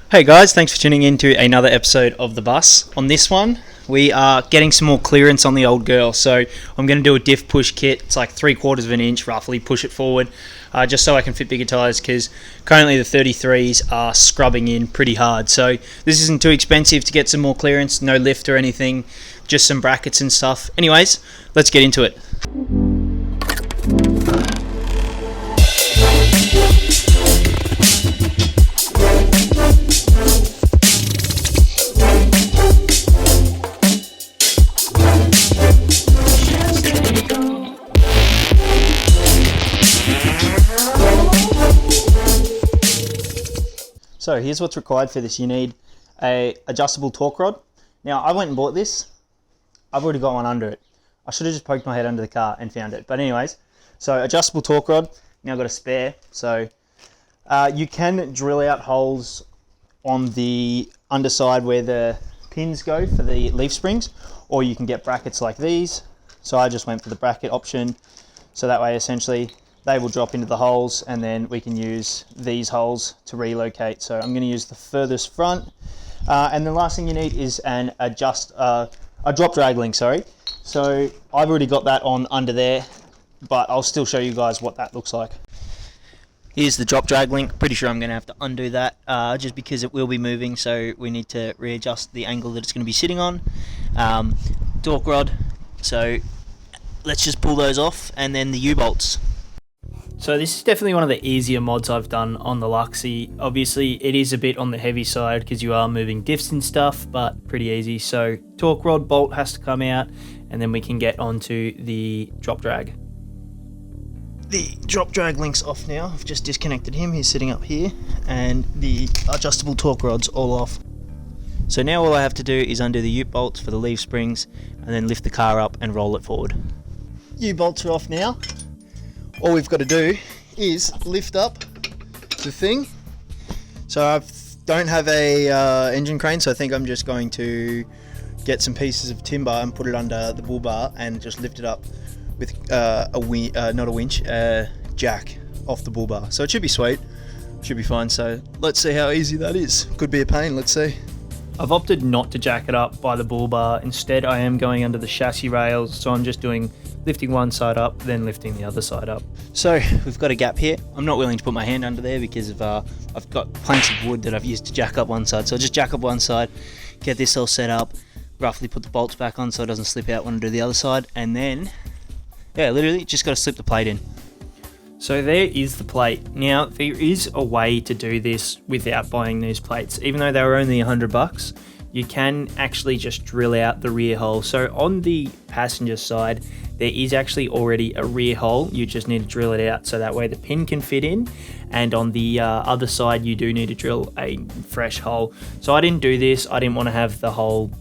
Hey guys, thanks for tuning in to another episode of The Bus. On this one, we are getting some more clearance on the old girl. So I'm going to do a diff push kit. It's like 3/4 of an inch, roughly, push it forward, just so I can fit bigger tyres, because currently the 33s are scrubbing in pretty hard. So this isn't too expensive to get some more clearance, no lift or anything, just some brackets and stuff. Anyways, let's get into it. So here's what's required for this. You need a adjustable torque rod. Now I went and bought this. I've already got one under it. I should have just poked my head under the car and found it. But anyways, so adjustable torque rod. Now I've got a spare. So you can drill out holes on the underside where the pins go for the leaf springs, or you can get brackets like these. So I just went for the bracket option. So that way essentially they will drop into the holes, and then we can use these holes to relocate. So I'm going to use the furthest front. And the last thing you need is a drop drag link, sorry. So I've already got that on under there, but I'll still show you guys what that looks like. Here's the drop drag link. Pretty sure I'm going to have to undo that just because it will be moving, so we need to readjust the angle that it's going to be sitting on. Torque rod. So let's just pull those off, and then the U-bolts. So this is definitely one of the easier mods I've done on the Luxy. Obviously it is a bit on the heavy side because you are moving diffs and stuff, but pretty easy. So torque rod bolt has to come out, and then we can get onto the drop drag. The drop drag link's off now. I've just disconnected him. He's sitting up here, and the adjustable torque rod's all off. So now all I have to do is undo the U-bolts for the leaf springs, and then lift the car up and roll it forward. U-bolts are off now. All we've got to do is lift up the thing. So I don't have a engine crane, so I think I'm just going to get some pieces of timber and put it under the bull bar and just lift it up with a jack off the bull bar. So it should be sweet, should be fine. So let's see how easy that is. Could be a pain, let's see. I've opted not to jack it up by the bull bar. Instead I am going under the chassis rails, so I'm just lifting one side up, then lifting the other side up. So we've got a gap here. I'm not willing to put my hand under there because I've got planks of wood that I've used to jack up one side. So I'll just jack up one side, get this all set up, roughly put the bolts back on so it doesn't slip out when I do the other side, and then, yeah, literally just got to slip the plate in. So there is the plate. Now there is a way to do this without buying these plates. Even though they were only $100, you can actually just drill out the rear hole. So on the passenger side, there is actually already a rear hole. You just need to drill it out so that way the pin can fit in. And on the other side, you do need to drill a fresh hole. So I didn't do this. I didn't want to have the hole,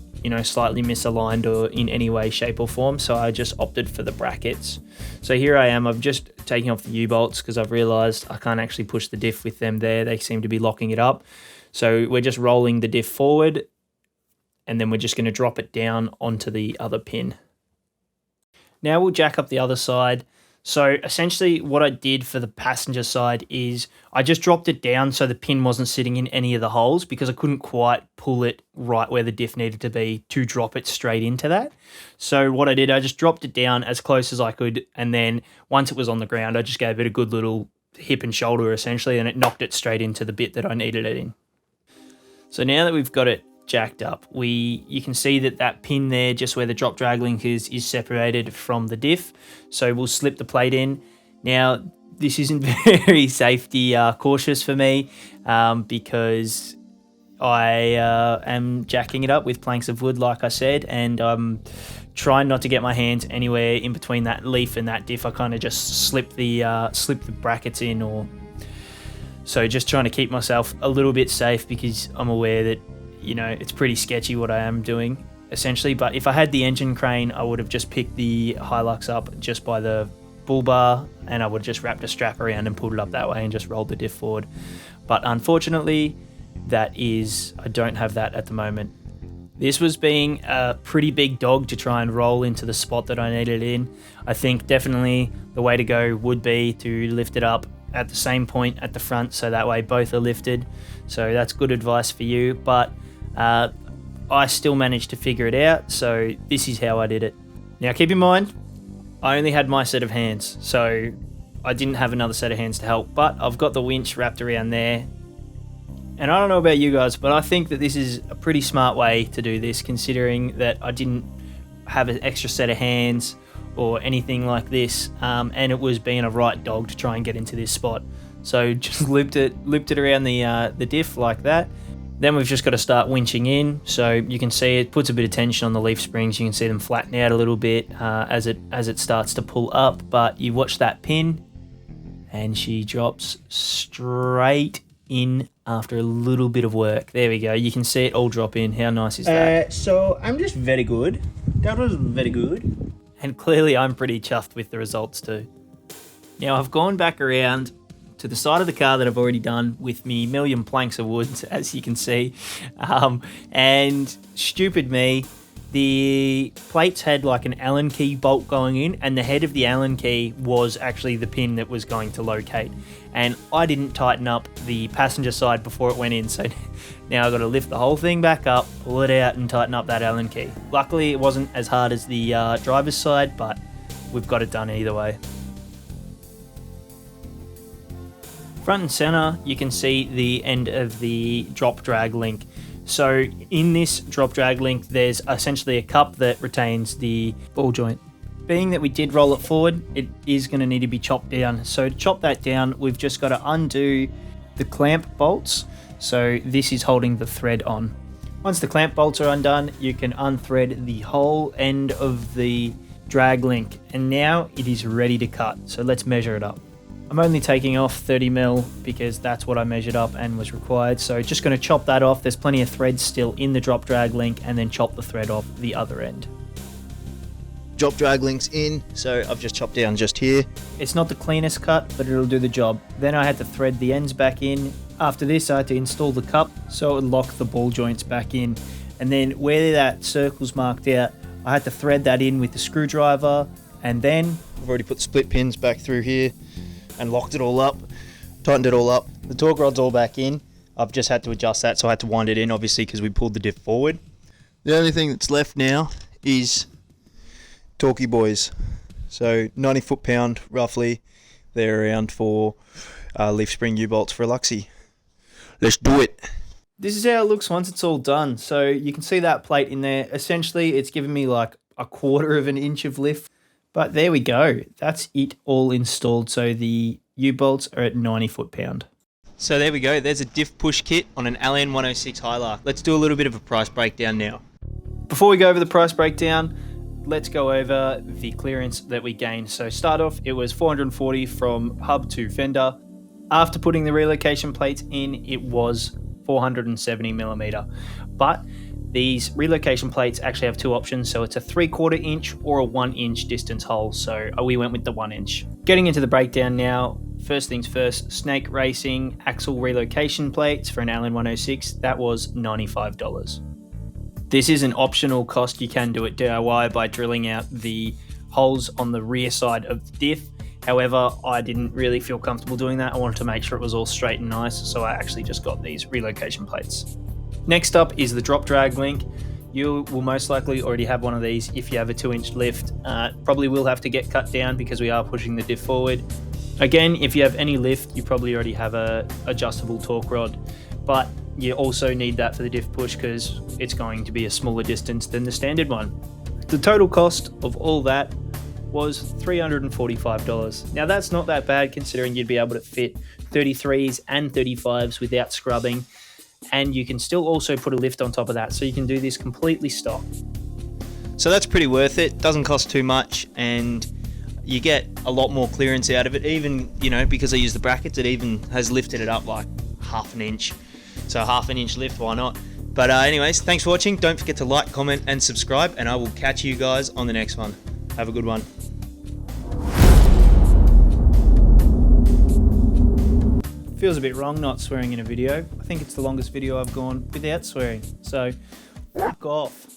slightly misaligned or in any way, shape or form. So I just opted for the brackets. So here I am. I've just taken off the U-bolts because I've realized I can't actually push the diff with them there. They seem to be locking it up. So we're just rolling the diff forward, and then we're just going to drop it down onto the other pin. Now we'll jack up the other side. So essentially what I did for the passenger side is I just dropped it down so the pin wasn't sitting in any of the holes, because I couldn't quite pull it right where the diff needed to be to drop it straight into that. So what I did, I just dropped it down as close as I could, and then once it was on the ground, I just gave it a good little hip and shoulder essentially, and it knocked it straight into the bit that I needed it in. So now that we've got it jacked up, you can see that pin there, just where the drop drag link is separated from the diff. So we'll slip the plate in. Now this isn't very safety cautious for me, because I am jacking it up with planks of wood, like I said, and I'm trying not to get my hands anywhere in between that leaf and that diff. I kind of just slip the brackets in, so just trying to keep myself a little bit safe, because I'm aware that it's pretty sketchy what I am doing essentially. But if I had the engine crane, I would have just picked the Hilux up just by the bull bar, and I would have just wrapped a strap around and pulled it up that way and just rolled the diff forward. But unfortunately, I don't have that at the moment. This was being a pretty big dog to try and roll into the spot that I needed it in. I think definitely the way to go would be to lift it up at the same point at the front, so that way both are lifted. So that's good advice for you, but I still managed to figure it out, so this is how I did it. Now keep in mind, I only had my set of hands, so I didn't have another set of hands to help, but I've got the winch wrapped around there. And I don't know about you guys, but I think that this is a pretty smart way to do this, considering that I didn't have an extra set of hands or anything like this, and it was being a right dog to try and get into this spot. So just looped it around the diff like that. Then we've just got to start winching in. So you can see it puts a bit of tension on the leaf springs. You can see them flatten out a little bit as it starts to pull up. But you watch that pin, and she drops straight in after a little bit of work. There we go. You can see it all drop in. How nice is that? So I'm just very good. That was very good. And clearly I'm pretty chuffed with the results too. Now I've gone back around to the side of the car that I've already done with me million planks of wood, as you can see. And stupid me, the plates had like an Allen key bolt going in, and the head of the Allen key was actually the pin that was going to locate. And I didn't tighten up the passenger side before it went in, so now I've got to lift the whole thing back up, pull it out, and tighten up that Allen key. Luckily, it wasn't as hard as the driver's side, but we've got it done either way. Front and center, you can see the end of the drop drag link. So in this drop drag link, there's essentially a cup that retains the ball joint. Being that we did roll it forward, it is going to need to be chopped down. So to chop that down, we've just got to undo the clamp bolts. So this is holding the thread on. Once the clamp bolts are undone, you can unthread the whole end of the drag link. And now it is ready to cut. So let's measure it up. I'm only taking off 30 mil because that's what I measured up and was required. So just going to chop that off. There's plenty of thread still in the drop drag link, and then chop the thread off the other end. Drop drag links in, so I've just chopped down just here. It's not the cleanest cut, but it'll do the job. Then I had to thread the ends back in. After this, I had to install the cup so it would lock the ball joints back in. And then where that circle's marked out, I had to thread that in with the screwdriver, and then I've already put split pins back through here and locked it all up, tightened it all up. The torque rod's all back in. I've just had to adjust that, so I had to wind it in, obviously, because we pulled the diff forward. The only thing that's left now is Torquey boys. So 90 foot-pound, roughly. They're around for leaf spring U-bolts for a Luxie. Let's do it. this is how it looks once it's all done. So you can see that plate in there. Essentially, it's given me like 1/4 of an inch of lift. But there we go. That's it all installed. So the U-bolts are at 90 foot-pound. So there we go. There's a diff push kit on an LN106 Hilux. Let's do a little bit of a price breakdown now. Before we go over the price breakdown, let's go over the clearance that we gained. So start off, it was 440 from hub to fender. After putting the relocation plates in, it was 470 millimeter. But these relocation plates actually have two options. So it's a 3/4 inch or a 1 inch distance hole. So we went with the 1 inch. Getting into the breakdown now. First things first, Snake Racing axle relocation plates for an LN106. That was $95. This is an optional cost. You can do it DIY by drilling out the holes on the rear side of the diff. However, I didn't really feel comfortable doing that. I wanted to make sure it was all straight and nice, so I actually just got these relocation plates. Next up is the drop drag link. You will most likely already have one of these if you have a 2-inch lift. Probably will have to get cut down because we are pushing the diff forward. Again, if you have any lift, you probably already have a adjustable torque rod, but you also need that for the diff push because it's going to be a smaller distance than the standard one. The total cost of all that was $345. Now that's not that bad considering you'd be able to fit 33s and 35s without scrubbing, and you can still also put a lift on top of that, so you can do this completely stock. So that's pretty worth it. Doesn't cost too much, and you get a lot more clearance out of it. Even, you know, because I use the brackets, it even has lifted it up like 1/2 inch. So 1/2 inch lift, why not? But anyways, thanks for watching. Don't forget to like, comment, and subscribe, and I will catch you guys on the next one. Have a good one. Feels a bit wrong not swearing in a video. I think it's the longest video I've gone without swearing. So, fuck off.